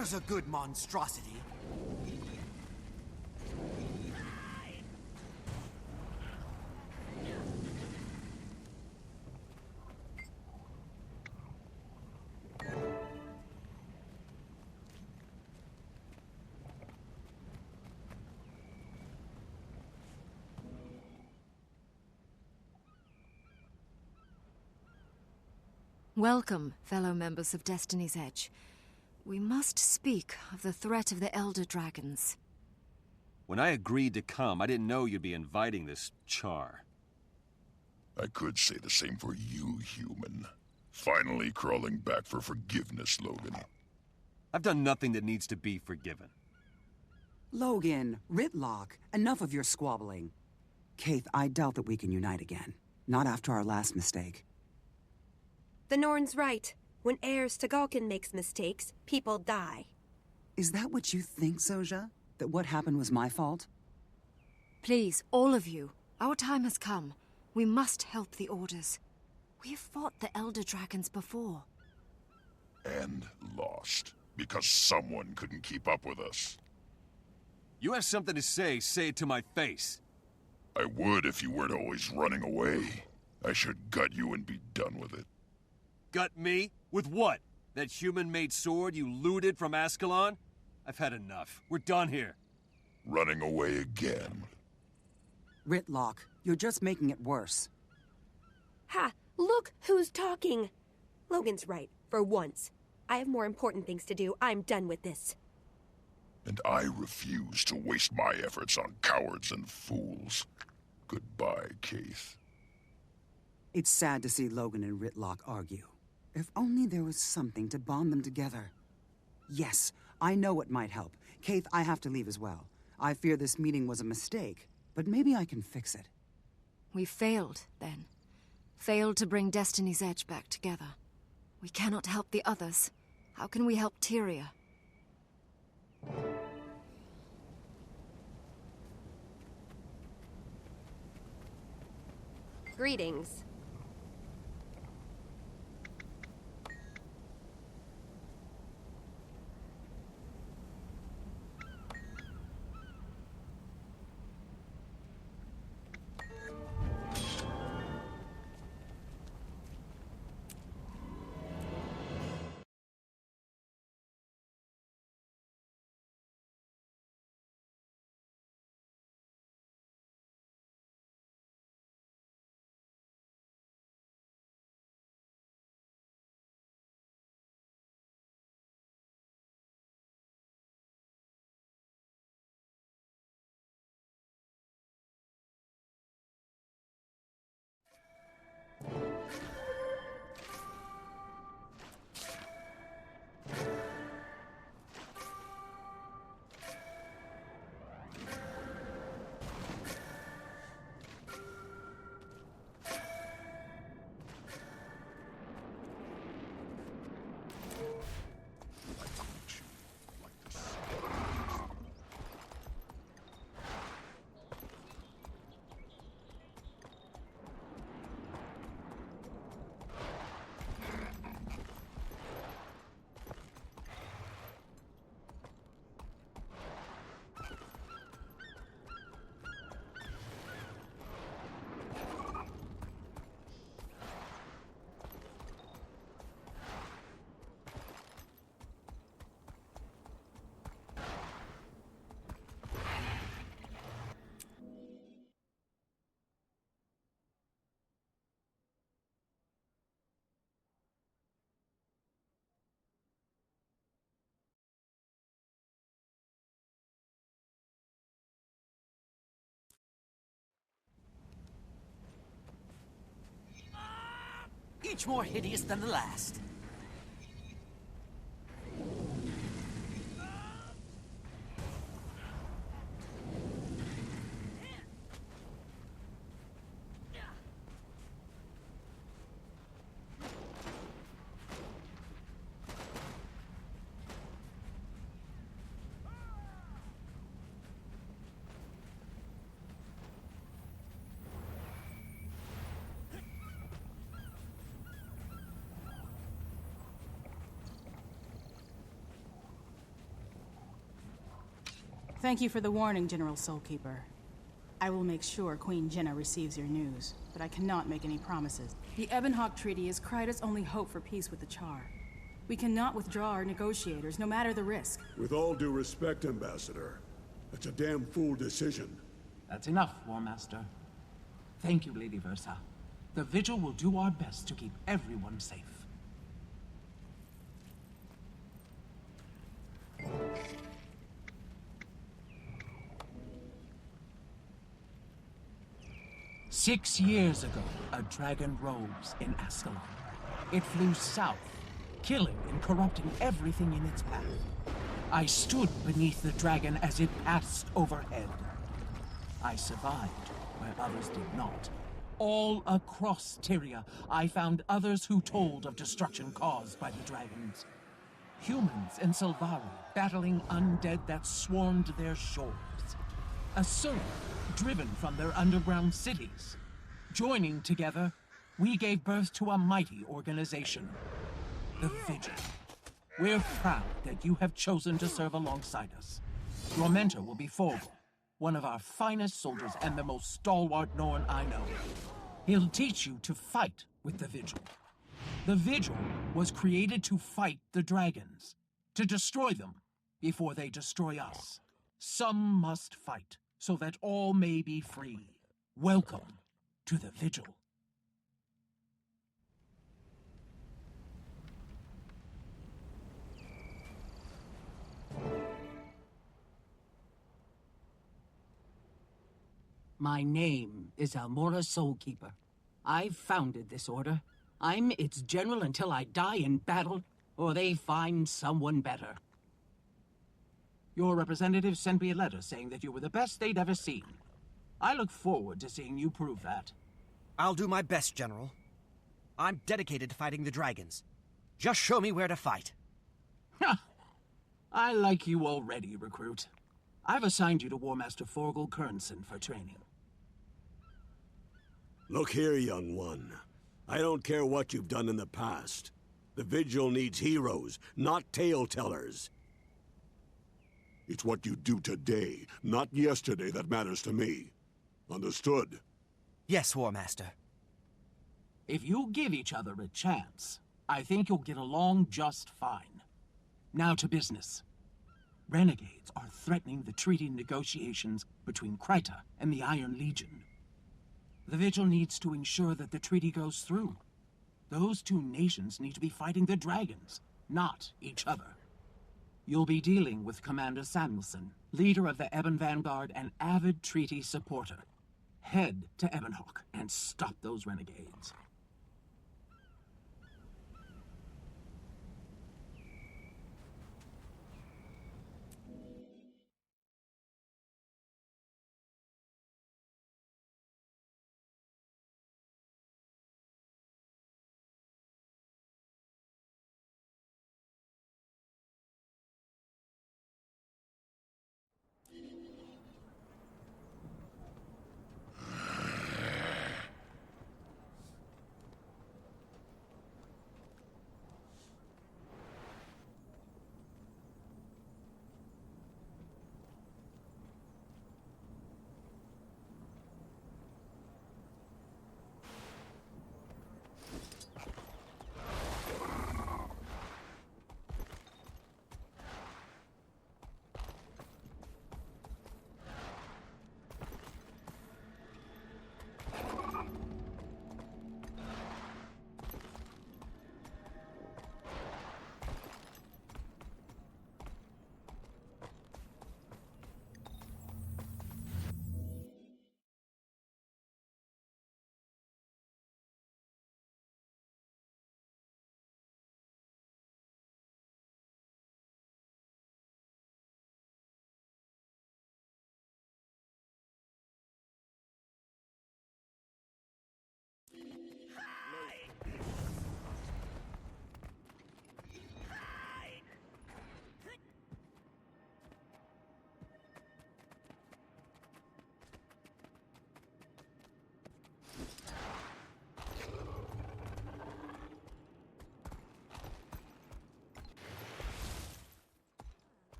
There's a good monstrosity. Welcome, fellow members of Destiny's Edge. We must speak of the threat of the Elder Dragons. When I agreed to come, I didn't know you'd be inviting this char. I could say the same for you, human. Finally crawling back for forgiveness, Logan. I've done nothing that needs to be forgiven. Logan, Ritlock, enough of your squabbling. Kaith, I doubt that we can unite again. Not after our last mistake. The Norn's right. When heirs to Galkin makes mistakes, people die. Is that what you think, Soja? That what happened was my fault? Please, all of you, our time has come. We must help the Orders. We've fought the Elder Dragons before. And lost. Because someone couldn't keep up with us. You have something to say it to my face. I would if you weren't always running away. I should gut you and be done with it. Gut me? With what? That human-made sword you looted from Ascalon? I've had enough. We're done here. Running away again. Ritlock, you're just making it worse. Ha! Look who's talking! Logan's right, for once. I have more important things to do. I'm done with this. And I refuse to waste my efforts on cowards and fools. Goodbye, Kaith. It's sad to see Logan and Ritlock argue. If only there was something to bond them together. Yes, I know what might help. Kaith, I have to leave as well. I fear this meeting was a mistake, but maybe I can fix it. We failed, then. Failed to bring Destiny's Edge back together. We cannot help the others. How can we help Tyria? Greetings. Each more hideous than the last. Thank you for the warning, General Soulkeeper. I will make sure Queen Jenna receives your news, but I cannot make any promises. The Ebonhawk Treaty is Kryta's only hope for peace with the Char. We cannot withdraw our negotiators, no matter the risk. With all due respect, Ambassador, that's a damn fool decision. That's enough, War Master. Thank you, Lady Versa. The Vigil will do our best to keep everyone safe. "6 years ago, a dragon rose in Ascalon. It flew south, killing and corrupting everything in its path. I stood beneath the dragon as it passed overhead. I survived where others did not. All across Tyria, I found others who told of destruction caused by the dragons. Humans and Silvari battling undead that swarmed their shores. Asura driven from their underground cities. Joining together, we gave birth to a mighty organization, the Vigil. We're proud that you have chosen to serve alongside us. Your mentor will be Forgel, one of our finest soldiers and the most stalwart Norn I know. He'll teach you to fight with the Vigil. The Vigil was created to fight the dragons, to destroy them before they destroy us. Some must fight, so that all may be free. Welcome to the Vigil. My name is Almora Soulkeeper. I founded this order. I'm its general until I die in battle, or they find someone better. Your representative sent me a letter saying that you were the best they'd ever seen. I look forward to seeing you prove that. I'll do my best, General. I'm dedicated to fighting the dragons. Just show me where to fight. I like you already, recruit. I've assigned you to War Master Forgel Kernson for training. Look here, young one. I don't care what you've done in the past. The Vigil needs heroes, not tale-tellers. It's what you do today, not yesterday, that matters to me. Understood? Yes, War Master. If you give each other a chance, I think you'll get along just fine. Now to business. Renegades are threatening the treaty negotiations between Kryta and the Iron Legion. The Vigil needs to ensure that the treaty goes through. Those two nations need to be fighting the dragons, not each other. You'll be dealing with Commander Samuelson, leader of the Ebon Vanguard and avid treaty supporter. Head to Ebonhawk and stop those renegades.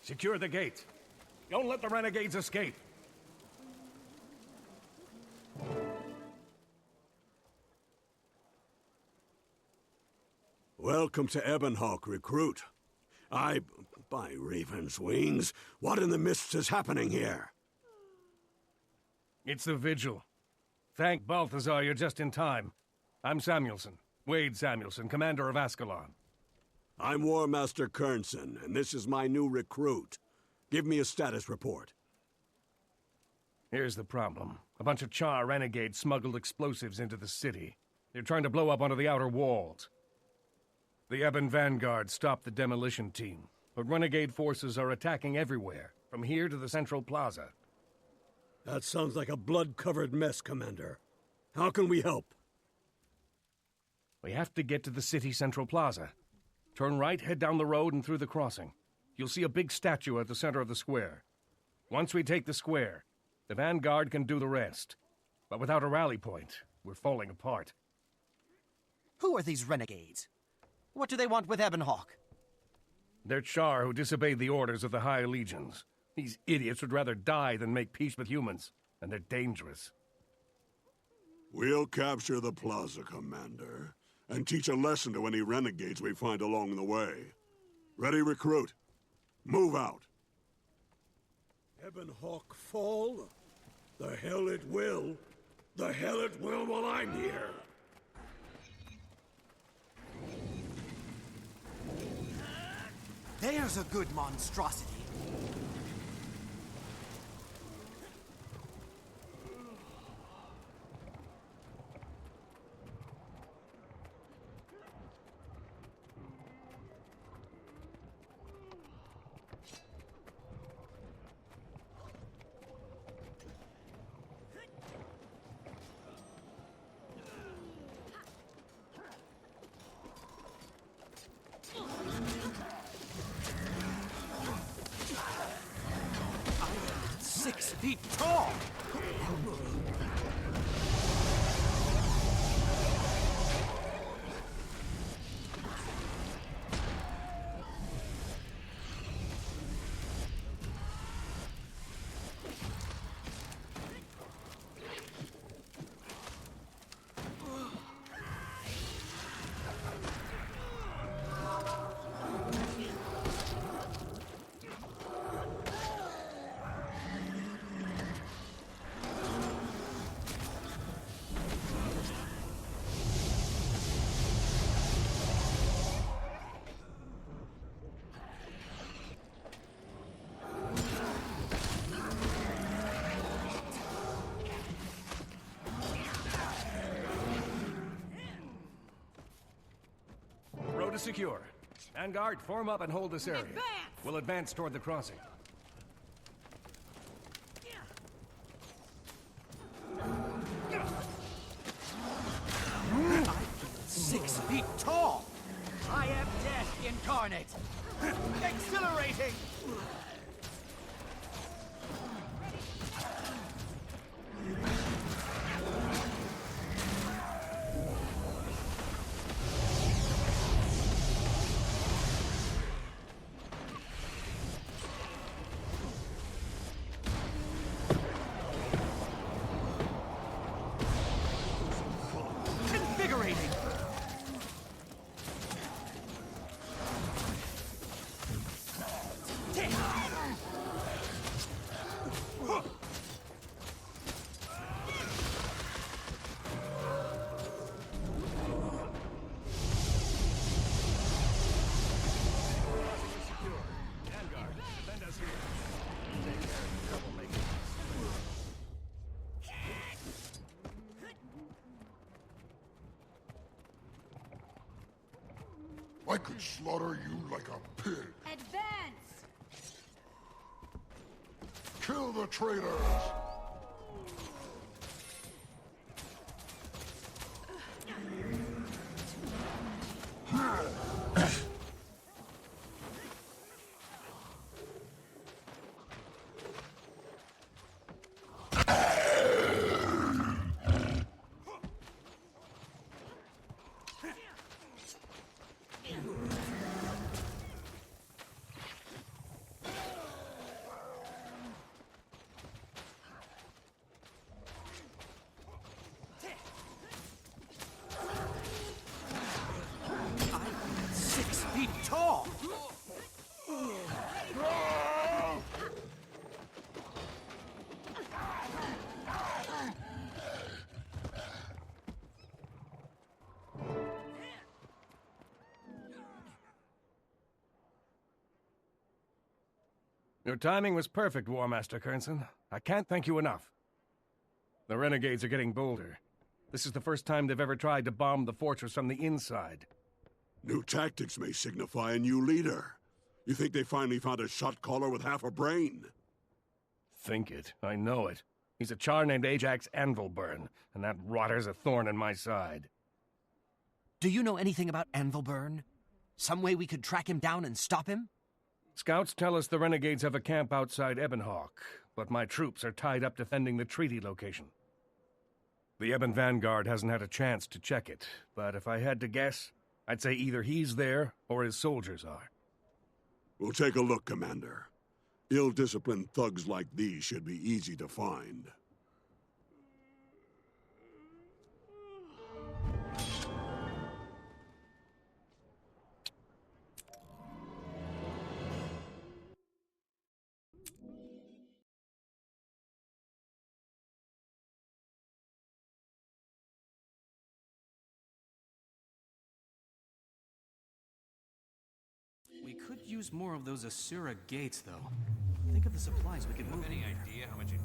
Secure the gate. Don't let the renegades escape. Welcome to Ebonhawk, recruit. By Raven's wings, what in the mists is happening here? It's the Vigil. Thank Balthazar you're just in time. I'm Samuelson. Wade Samuelson, commander of Ascalon. I'm War Master Kernson, and this is my new recruit. Give me a status report. Here's the problem. A bunch of Char renegades smuggled explosives into the city. They're trying to blow up onto the outer walls. The Ebon Vanguard stopped the demolition team, but renegade forces are attacking everywhere, from here to the Central Plaza. That sounds like a blood-covered mess, Commander. How can we help? We have to get to the city Central Plaza. Turn right, head down the road and through the crossing. You'll see a big statue at the center of the square. Once we take the square, the Vanguard can do the rest. But without a rally point, we're falling apart. Who are these renegades? What do they want with Ebonhawk? They're Char who disobeyed the orders of the High Legions. These idiots would rather die than make peace with humans, and they're dangerous. We'll capture the plaza, Commander, and teach a lesson to any renegades we find along the way. Ready, recruit? Move out. Ebonhawk fall? The hell it will. The hell it will while I'm here. There's a good monstrosity. Feet tall! Road is secure. Vanguard, form up and hold this area. We'll advance toward the crossing. 6 feet tall! I am death incarnate! Exhilarating! Invigorating! I could slaughter you like a pig. Advance! Kill the traitors! Your timing was perfect, War Master Kernson. I can't thank you enough. The renegades are getting bolder. This is the first time they've ever tried to bomb the fortress from the inside. New tactics may signify a new leader. You think they finally found a shot caller with half a brain? Think it. I know it. He's a char named Ajax Anvilburn, and that rotter's a thorn in my side. Do you know anything about Anvilburn? Some way we could track him down and stop him? Scouts tell us the renegades have a camp outside Ebonhawk, but my troops are tied up defending the treaty location. The Ebon Vanguard hasn't had a chance to check it, but if I had to guess, I'd say either he's there or his soldiers are. We'll take a look, Commander. Ill-disciplined thugs like these should be easy to find. We could use more of those Asura gates, though. Think of the supplies we could move. Any idea how much it...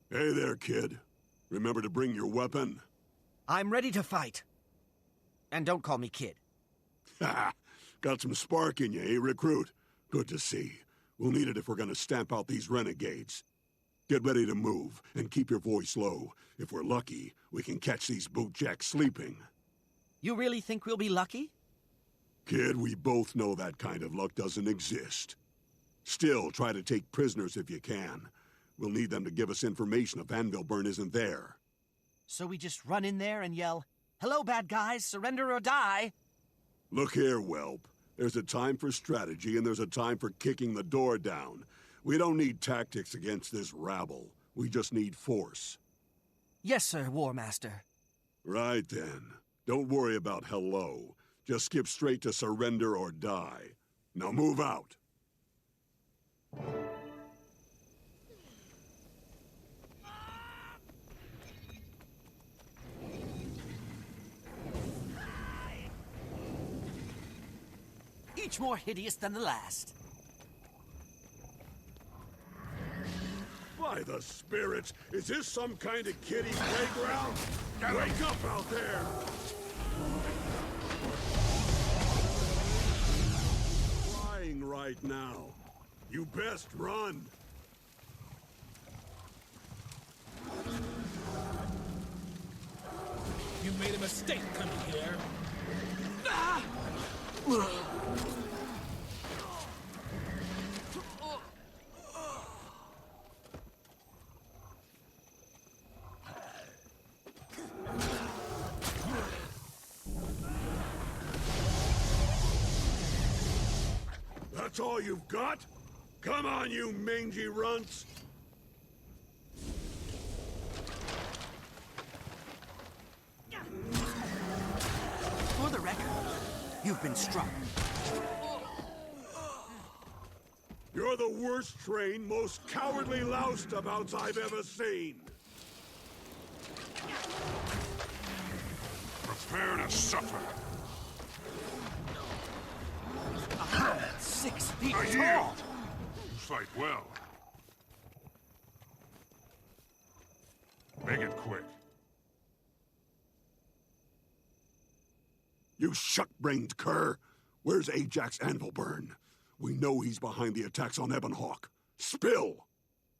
Hey there, kid. Remember to bring your weapon? I'm ready to fight. And don't call me kid. Ha! Got some spark in you, eh, recruit? Good to see. We'll need it if we're gonna stamp out these renegades. Get ready to move, and keep your voice low. If we're lucky, we can catch these bootjacks sleeping. You really think we'll be lucky? Kid, we both know that kind of luck doesn't exist. Still, try to take prisoners if you can. We'll need them to give us information if Anvilburn isn't there. So we just run in there and yell, "Hello, bad guys, surrender or die!" Look here, whelp. There's a time for strategy and there's a time for kicking the door down. We don't need tactics against this rabble. We just need force. Yes, sir, War Master. Right then. Don't worry about hello. Just skip straight to surrender or die. Now move out. Each more hideous than the last. By the spirits, is this some kind of kiddie playground? Wake up out there! Flying right now. You best run. You made a mistake coming here. Ah! That's all you've got? Come on, you mangy runts! For the record, you've been struck. You're the worst trained, most cowardly loustabouts I've ever seen! Prepare to suffer. 6 feet I tall! yield. You fight well. Make it quick. You shuck-brained cur! Where's Ajax Anvilburn? We know he's behind the attacks on Ebonhawk. Spill!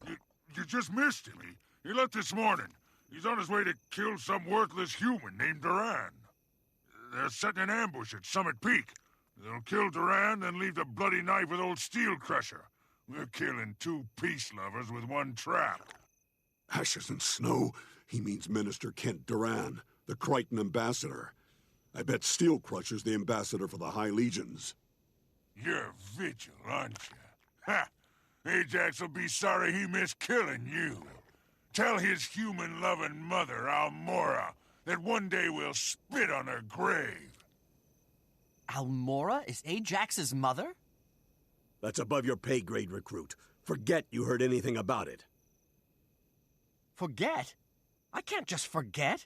You just missed him. He left this morning. He's on his way to kill some worthless human named Duran. They're setting an ambush at Summit Peak. They'll kill Duran, then leave the bloody knife with old Steel Crusher. We're killing 2 peace lovers with 1 trap. Ashes and snow? He means Minister Kent Duran, the Crichton ambassador. I bet Steel Crusher's the ambassador for the High Legions. You're Vigil, aren't you? Ha! Ajax will be sorry he missed killing you. Tell his human-loving mother, Almora, that one day we'll spit on her grave. Almora is Ajax's mother? That's above your pay grade, recruit. Forget you heard anything about it. Forget? I can't just forget.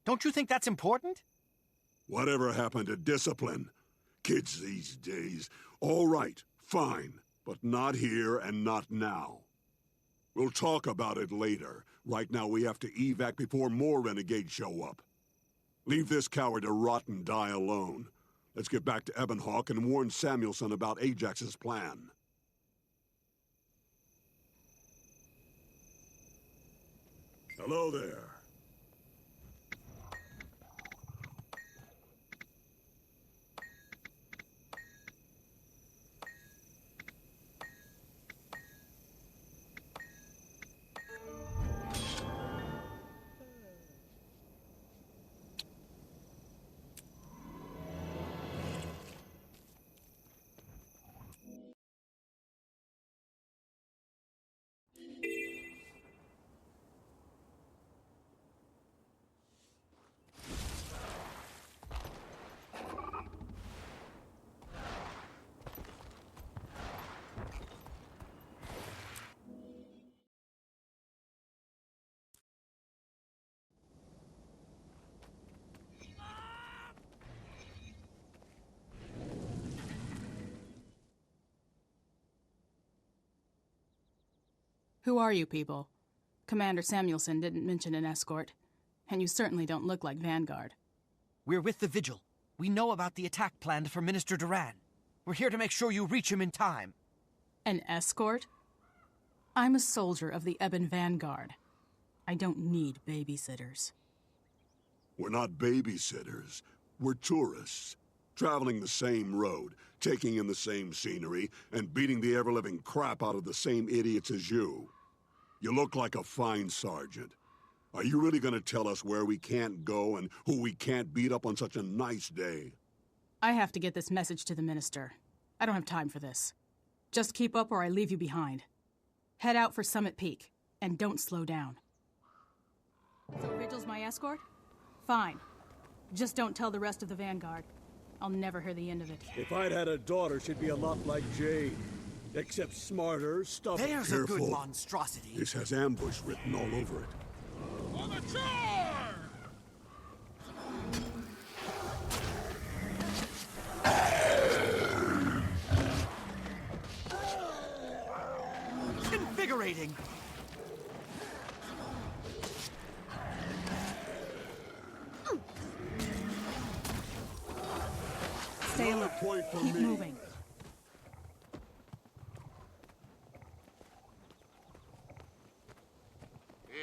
Don't you think that's important? Whatever happened to discipline? Kids these days. All right, fine. But not here and not now. We'll talk about it later. Right now we have to evac before more renegades show up. Leave this coward to rot and die alone. Let's get back to Ebonhawk and warn Samuelson about Ajax's plan. Hello there. Who are you people? Commander Samuelson didn't mention an escort, and you certainly don't look like Vanguard. We're with the Vigil. We know about the attack planned for Minister Duran. We're here to make sure you reach him in time. An escort? I'm a soldier of the Ebon Vanguard. I don't need babysitters. We're not babysitters. We're tourists. Traveling the same road, taking in the same scenery, and beating the ever-living crap out of the same idiots as you. You look like a fine sergeant. Are you really gonna tell us where we can't go and who we can't beat up on such a nice day? I have to get this message to the Minister. I don't have time for this. Just keep up or I leave you behind. Head out for Summit Peak, and don't slow down. So Vigil's my escort? Fine. Just don't tell the rest of the Vanguard. I'll never hear the end of it. If I'd had a daughter, she'd be a lot like Jade. Except smarter, stubborn. There's Careful. a good monstrosity. This has ambush written all over it. On the charge! Invigorating! Stay alert. Keep moving.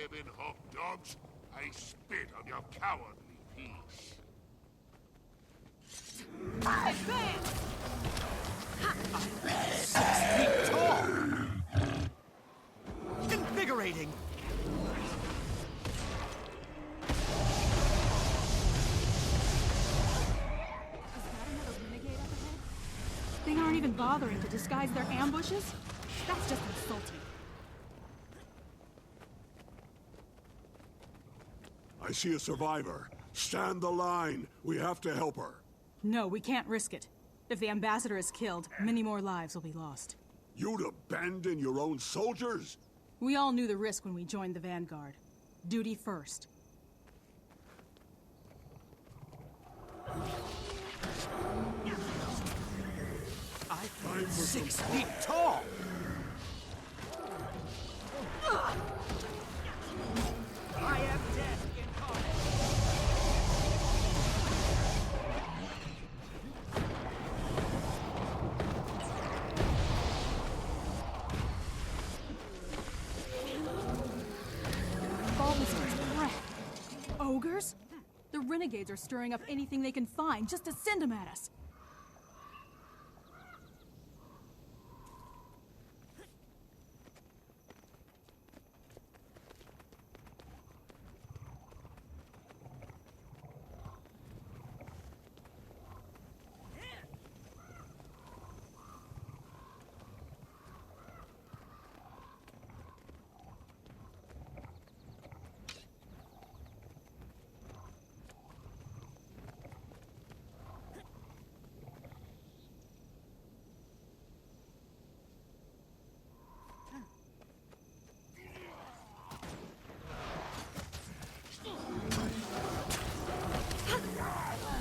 Ebonhawk dogs, I spit on your cowardly piece. Advance! 6 feet tall! Invigorating! They aren't even bothering to disguise their ambushes? That's just insulting. I see a survivor. Stand the line. We have to help her. No, we can't risk it. If the ambassador is killed, many more lives will be lost. You'd abandon your own soldiers? We all knew the risk when we joined the Vanguard. Duty first. I 6 feet tall! I am death incarnate! Bulbasaur's breath. Ogres? The renegades are stirring up anything they can find just to send them at us.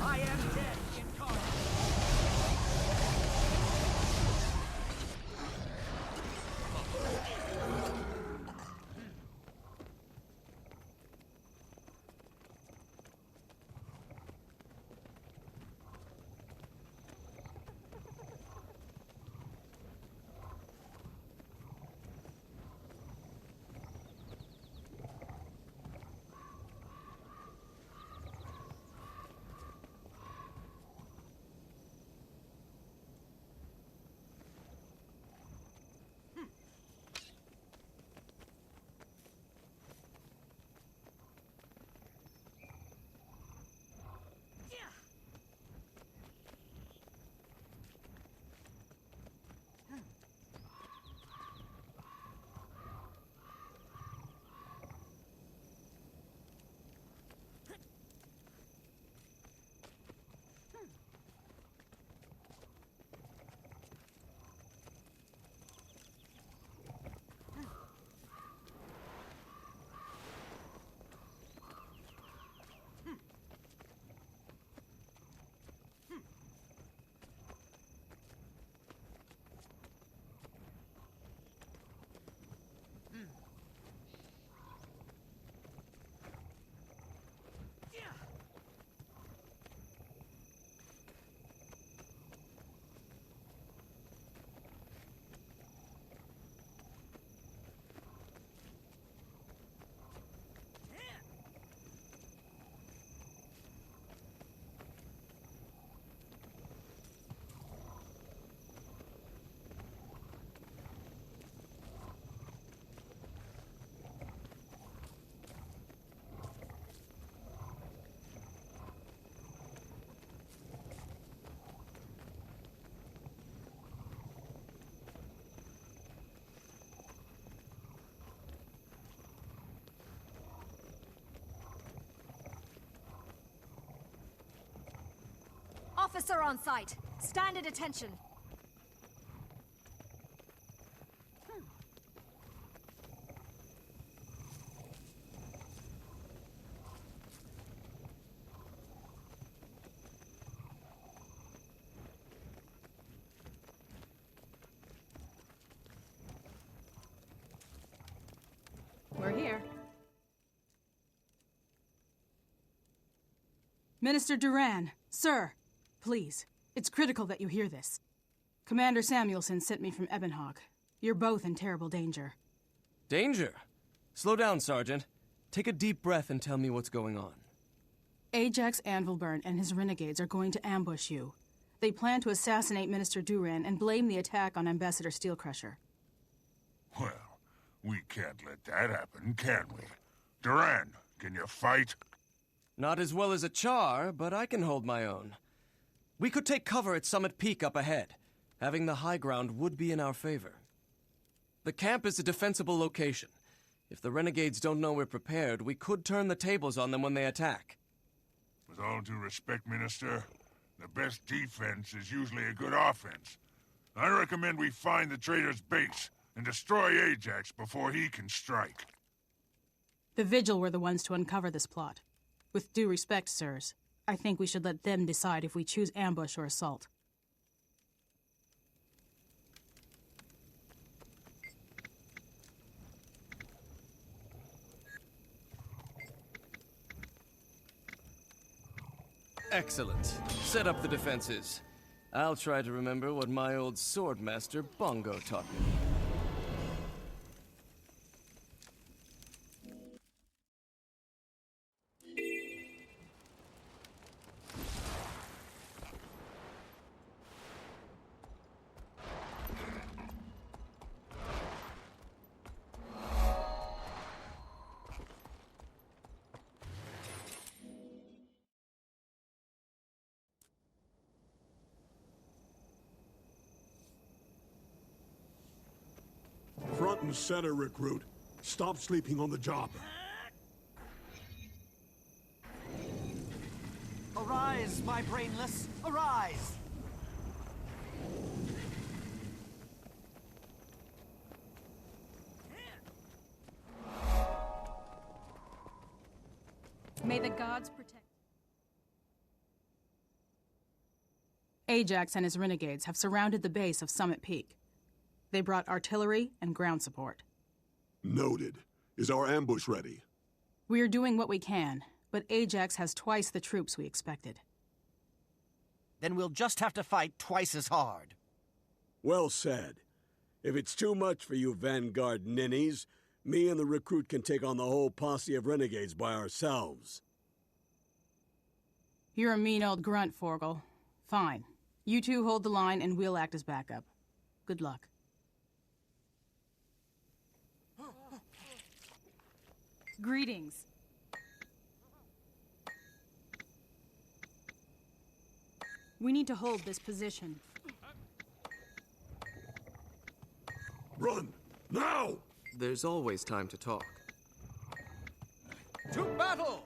I am death incarnate! Officer on site. Stand at attention. We're here. Minister Duran, sir, please. It's critical that you hear this. Commander Samuelson sent me from Ebonhawk. You're both in terrible danger. Danger? Slow down, Sergeant. Take a deep breath and tell me what's going on. Ajax Anvilburn and his renegades are going to ambush you. They plan to assassinate Minister Duran and blame the attack on Ambassador Steelcrusher. Well, we can't let that happen, can we? Duran, can you fight? Not as well as a Char, but I can hold my own. We could take cover at Summit Peak up ahead. Having the high ground would be in our favor. The camp is a defensible location. If the renegades don't know we're prepared, we could turn the tables on them when they attack. With all due respect, Minister, the best defense is usually a good offense. I recommend we find the traitor's base and destroy Ajax before he can strike. The Vigil were the ones to uncover this plot. With due respect, sirs, I think we should let them decide if we choose ambush or assault. Excellent. Set up the defenses. I'll try to remember what my old swordmaster Bongo taught me. Front and center, recruit. Stop sleeping on the job. Arise, my brainless! Arise! May the gods protect. Ajax and his renegades have surrounded the base of Summit Peak. They brought artillery and ground support. Noted. Is our ambush ready? We are doing what we can, but Ajax has twice the troops we expected. Then we'll just have to fight twice as hard. Well said. If it's too much for you Vanguard ninnies, me and the recruit can take on the whole posse of renegades by ourselves. You're a mean old grunt, Forgel. Fine. You two hold the line and we'll act as backup. Good luck. Greetings. We need to hold this position. Run! Now! There's always time to talk. To battle!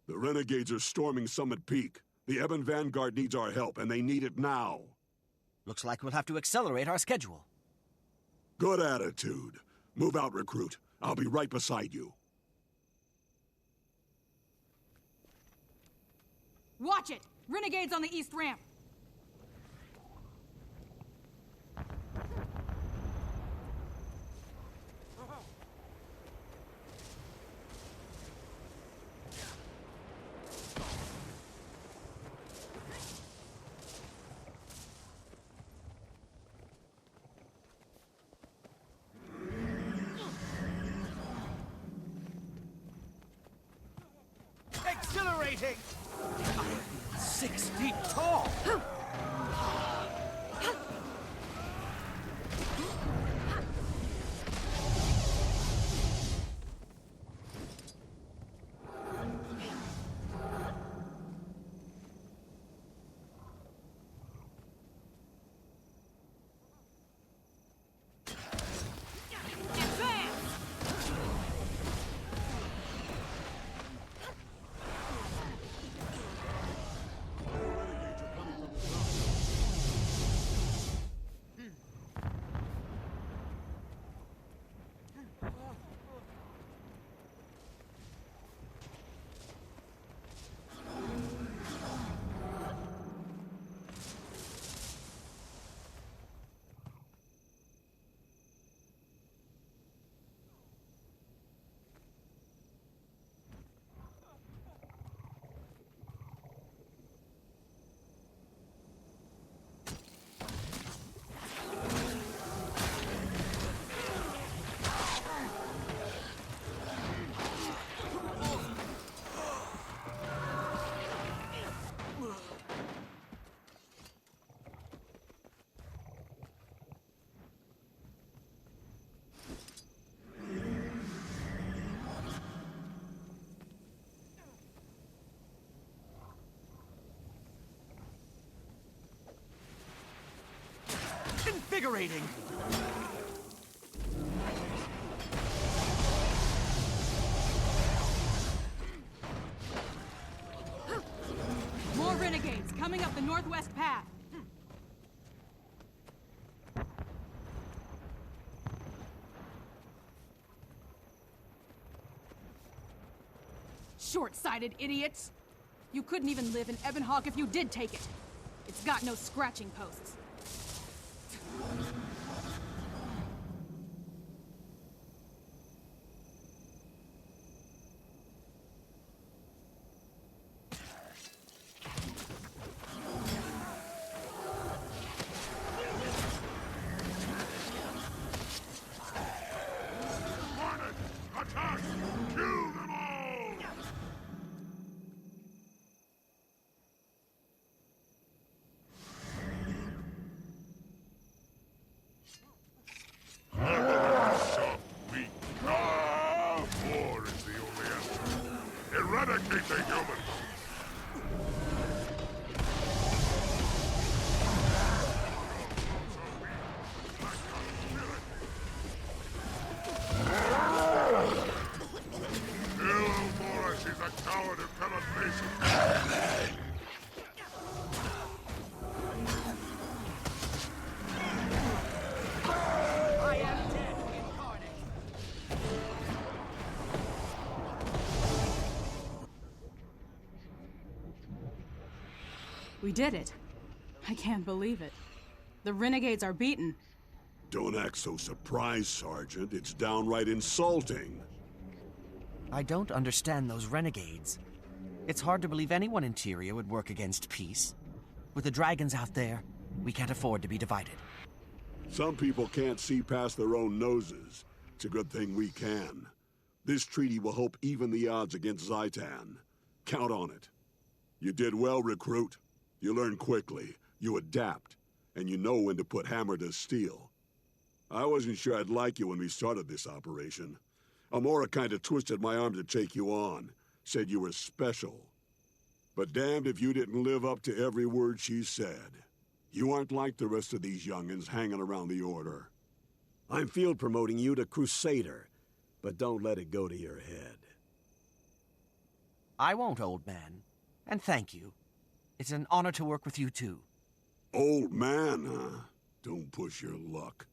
The renegades are storming Summit Peak. The Ebon Vanguard needs our help, and they need it now. Looks like we'll have to accelerate our schedule. Good attitude. Move out, recruit. I'll be right beside you. Watch it! Renegades on the east ramp! Exhilarating! I'm 6 feet tall! Invigorating! More renegades coming up the northwest path. Short-sighted idiots! You couldn't even live in Ebonhawk if you did take it. It's got no scratching posts. Eradicate the humans! He's a coward who cannot face it. I am dead incarnate. We did it. I can't believe it. The renegades are beaten. Don't act so surprised, Sergeant. It's downright insulting. I don't understand those renegades. It's hard to believe anyone in Tyria would work against peace. With the dragons out there, we can't afford to be divided. Some people can't see past their own noses. It's a good thing we can. This treaty will help even the odds against Zaitan. Count on it. You did well, recruit. You learn quickly, you adapt, and you know when to put hammer to steel. I wasn't sure I'd like you when we started this operation. Amora kinda twisted my arm to take you on, said you were special. But damned if you didn't live up to every word she said. You aren't like the rest of these young'uns hanging around the Order. I'm field promoting you to Crusader, but don't let it go to your head. I won't, old man. And thank you. It's an honor to work with you, too. Old man, huh? Don't push your luck.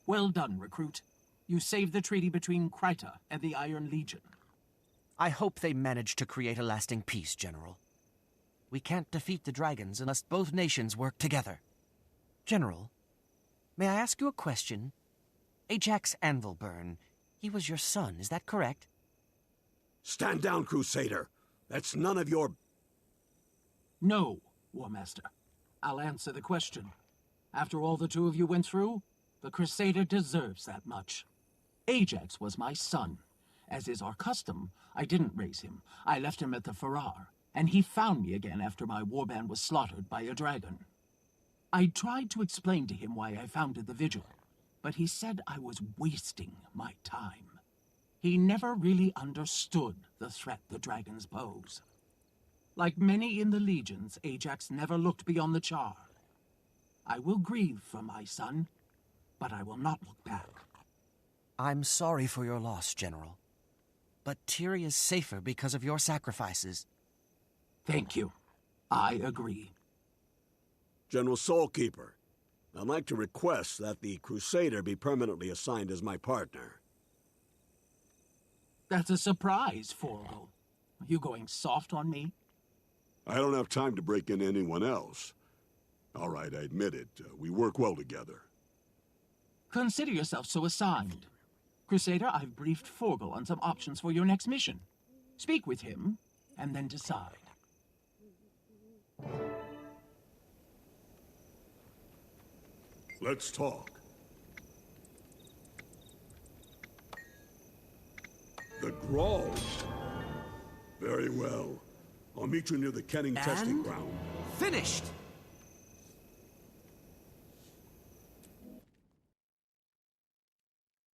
Well done, recruit. You saved the treaty between Kryta and the Iron Legion. I hope they manage to create a lasting peace, General. We can't defeat the dragons unless both nations work together. General, may I ask you a question? Ajax Anvilburn. He was your son, is that correct? Stand down, Crusader. That's none of your... No, War Master. I'll answer the question. After all the two of you went through, the Crusader deserves that much. Ajax was my son. As is our custom, I didn't raise him. I left him at the Farrar, and he found me again after my warband was slaughtered by a dragon. I tried to explain to him why I founded the Vigil, but he said I was wasting my time. He never really understood the threat the dragons pose. Like many in the legions, Ajax never looked beyond the Char. I will grieve for my son, but I will not look back. I'm sorry for your loss, General. But Tyria's safer because of your sacrifices. Thank you. I agree. General Soulkeeper, I'd like to request that the Crusader be permanently assigned as my partner. That's a surprise, Forgo. Are you going soft on me? I don't have time to break in anyone else. All right, I admit it. We work well together. Consider yourself so assigned. Crusader, I've briefed Forgo on some options for your next mission. Speak with him, and then decide. Let's talk. The Grawl. Very well. I'll meet you near the Kenning testing ground. Finished!